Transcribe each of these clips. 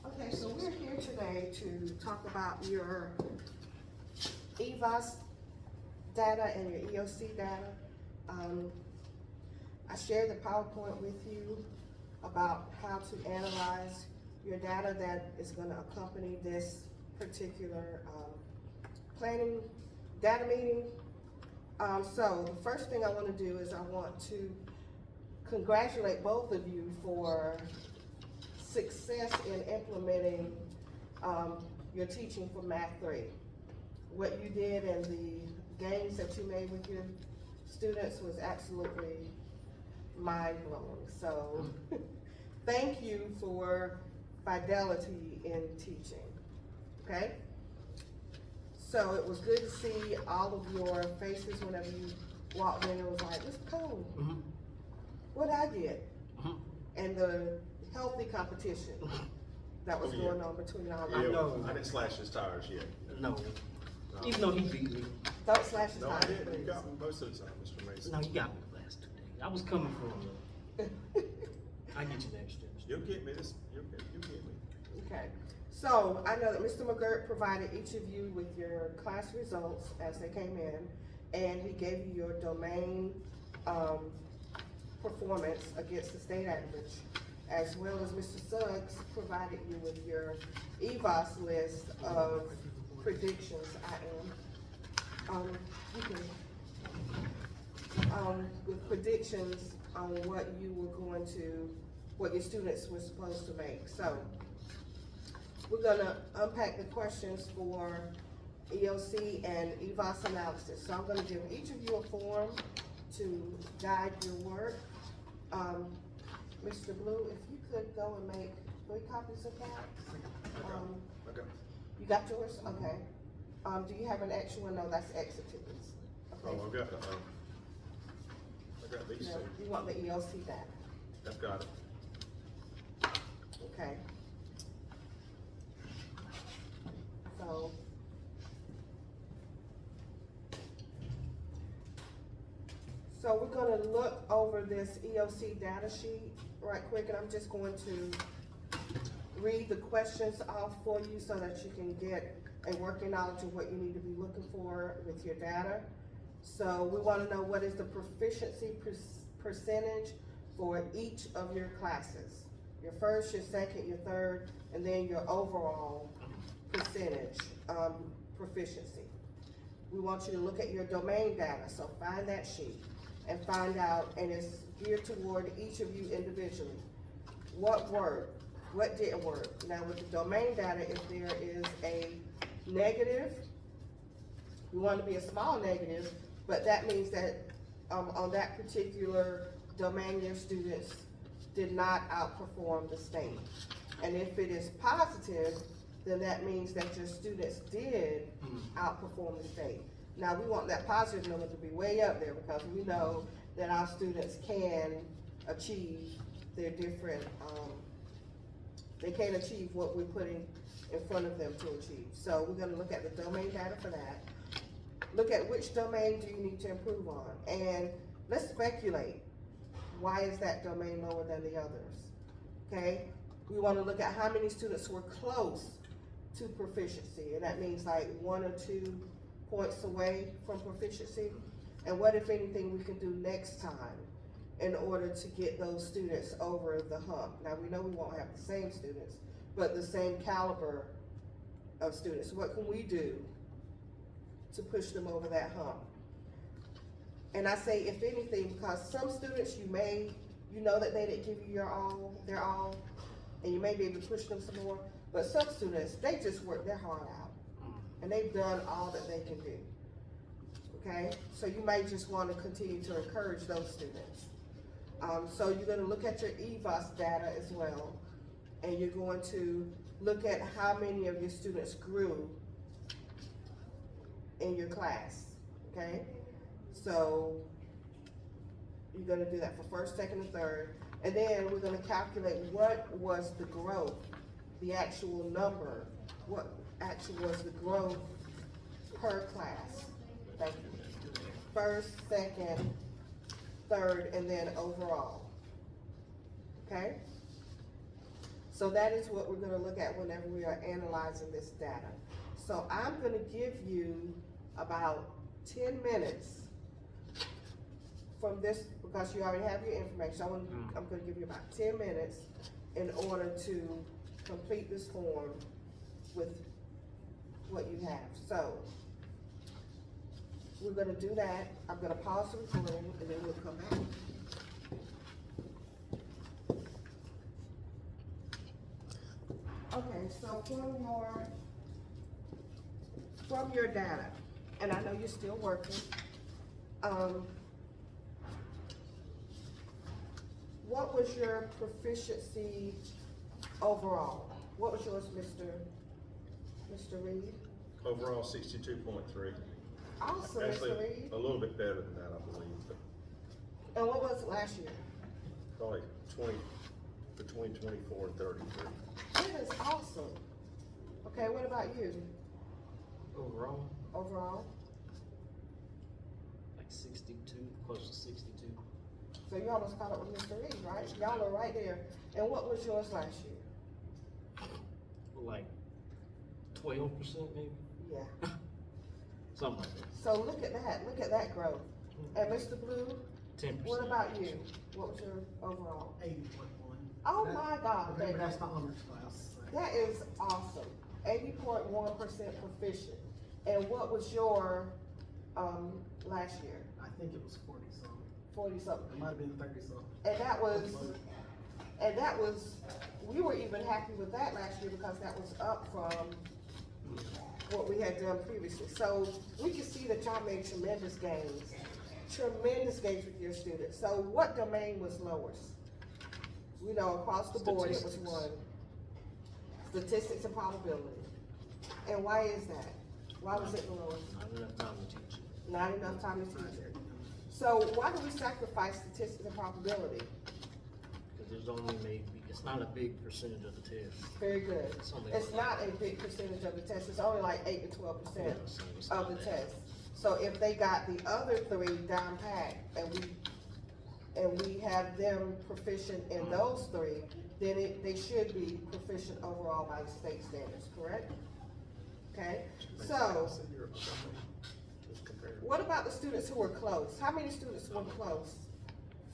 Okay, so we're here today to talk about your EVOS data and your EOC data. I shared the PowerPoint with you about how to analyze your data that is going to accompany this particular planning data meeting. So the first thing I want to do is I want to congratulate both of you for success in implementing your teaching for Math 3. What you did and the gains that you made with your students was absolutely mind-blowing. So thank you for fidelity in teaching, okay? So it was good to see all of your faces whenever you walked in. It was like, it's cold. What'd I get? And the healthy competition that was going on between all of Yeah, you. I didn't slash his tires yet. No. Even though he beat me. Don't slash his No, I tires, didn't. You please. got me most of the time, Mr. Mason. No, you got me the last 2 days. I was coming for a little. I get you next year. You'll get me this. You'll get me. Okay, so I know that Mr. McGirt provided each of you with your class results as they came in, and he gave you your domain performance against the state average, as well as Mr. Suggs provided you with your EVOS list of predictions. With predictions on what you were going to, what your students were supposed to make. So we're gonna unpack the questions for EOC and EVOS analysis. So I'm gonna give each of you a form to guide your work. Mr. Blue, if you could go and make 3 copies of that. Okay. You got yours? Okay. Do you have an extra one? No, that's exit tickets. Okay. Oh, I got these No, two. you want the EOC data. I've got it. Okay. So we're gonna look over this EOC data sheet right quick, and I'm just going to read the questions off for you so that you can get a working knowledge of what you need to be looking for with your data. So we wanna know what is the proficiency percentage for each of your classes. Your first, your second, your third, and then your overall percentage proficiency. We want you to look at your domain data, so find that sheet and find out, and it's geared toward each of you individually. What worked, what didn't work. Now with the domain data, if there is a negative, we want to be a small negative, but that means that on that particular domain, your students did not outperform the state. And if it is positive, then that means that your students did outperform the state. Now, we want that positive number to be way up there because we know that our students can achieve their different, they can achieve what we're putting in front of them to achieve. So we're gonna look at the domain data for that. Look at which domain do you need to improve on. And let's speculate. Why is that domain lower than the others? Okay, we wanna look at how many students were close to proficiency, and that means like 1 or 2 points away from proficiency. And what, if anything, we can do next time in order to get those students over the hump. Now, we know we won't have the same students, but the same caliber of students. What can we do to push them over that hump? And I say, if anything, because some students you know that they didn't give you their all, and you may be able to push them some more, but some students, they just work their heart out, and they've done all that they can do, okay? So you may just want to continue to encourage those students. So you're gonna look at your EVOS data as well, and you're going to look at how many of your students grew in your class, okay? So you're gonna do that for first, second, and third. And then we're gonna calculate what was the growth, the actual number, what actually was the growth per class. Thank you. First, second, third, and then overall. Okay? So that is what we're gonna look at whenever we are analyzing this data. So I'm gonna give you about 10 minutes from this, because you already have your information. I'm gonna give you about 10 minutes in order to complete this form with what you have. So we're gonna do that. I'm gonna pause the recording and then we'll come back. Okay, so from your data, and I know you're still working, what was your proficiency overall? What was yours, Mr. Reed? Overall, 62.3. Awesome, Actually, Mr. Reed. a little bit better than that, I believe, but And what was it last year? probably between 24 and 33. That is awesome. Okay, what about you, Overall, overall? like 62, close to 62. So you almost caught up with Mr. Reed, right? Y'all are right there. And what was yours last year? Like 12% maybe, Yeah. something like that. So look at that growth. And Mr. Blue, 10%. what about you? What was your overall? 80.1. Oh my God, Remember, baby. that's the honors class. So. That is awesome. 80.1% proficient. And what was your, last year? I think it was 40 something. 40 something. It might have been 30 something. And that was, we were even happy with that last year because that was up from what we had done previously. So we can see that y'all made tremendous gains with your students. So what domain was lowest? We know across the board it was Statistics. one. Statistics and probability. And why is that? Why was it the lowest? Not enough time to teach it. Not enough time to teach it. So why do we sacrifice statistics and probability? Because there's only maybe, it's not a big percentage of the test. Very good. It's only It's like- not a big percentage of the test, it's only like 8 to 12% Yeah, so it's of not the that. test. So if they got the other three down pat, and we have them proficient in those three, then they should be proficient overall by the state standards, correct? Okay, so Just compare. what about the students who were close? How many students were close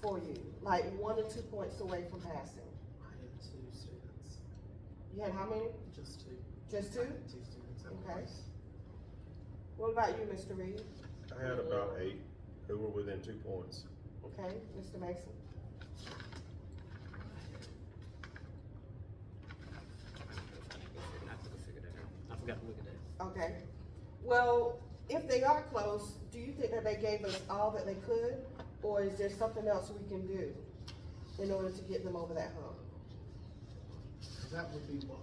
for you? Like 1 or 2 points away from passing? I had 2 students. You had how many? Just 2. Just 2? I had 2 students. Okay. What about you, Mr. Reed? I had about 8 who were within 2 points. Okay, Mr. Mason? I forgot to look at that. Okay. Well, if they are close, do you think that they gave us all that they could? Or is there something else we can do in order to get them over that hump? That would be what,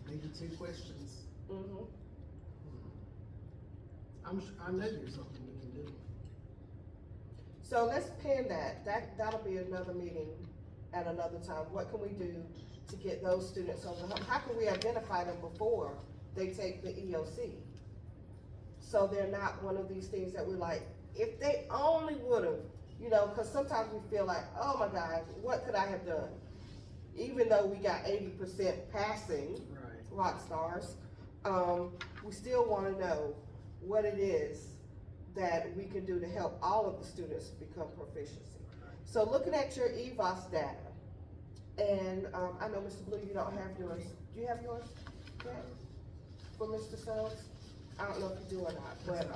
maybe 2 questions. Mm-hmm. I know there's something we can do. So let's pin that. That'll be another meeting at another time. What can we do to get those students over the hump? How can we identify them before they take the EOC? So they're not one of these things that we're like, if they only would've, you know, cause sometimes we feel like, oh my God, what could I have done? Even though we got 80% passing, Right. rock stars, we still wanna know what it is that we can do to help all of the students become proficiency. So looking at your EVOS data, and I know Mr. Blue, you don't have yours. Do you have yours yet? For Mr. Suggs? I don't know if you do or not, but,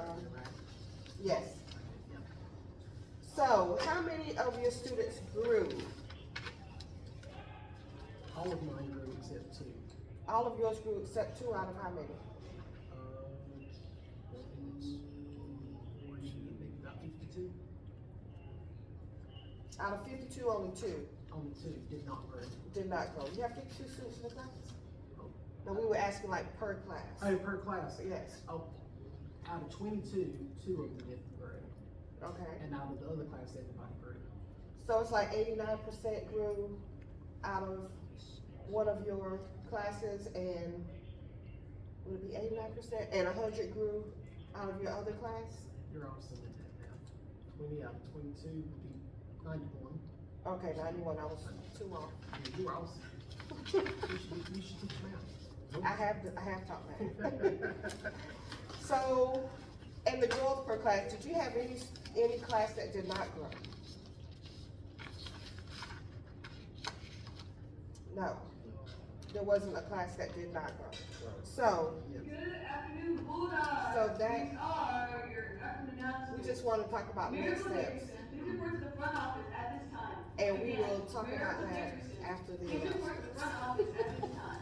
yes. Yep. So how many of your students grew? All of mine grew except 2. All of yours grew except 2 out of how many? Maybe about 52. Out of 52, only 2 Only 2 did not grow. did not grow. You have 52 students in the class? No, we were asking like per class. Oh, per class. Yes, Oh, out of 22, 2 of them didn't grow. okay. And out of the other class, everybody grew. So it's like 89% grew out of one of your classes, and would it be 89%? And 100 grew out of your other class? You're awesome at that now. 20 out of 22 would be 91. Okay, 91, I was too off. You're awesome. You should teach math. I have taught math. So, and the growth per class, did you have any class that did not grow? No, there wasn't a class that did not grow. So, Good afternoon, Bulldogs. So that- These are your afternoon we announcements. just wanna talk about Miracle next steps. Dickerson, please report to the front office at this time. And we Again, will talk about Miracle that Dickerson, after the please report to the front office at this time.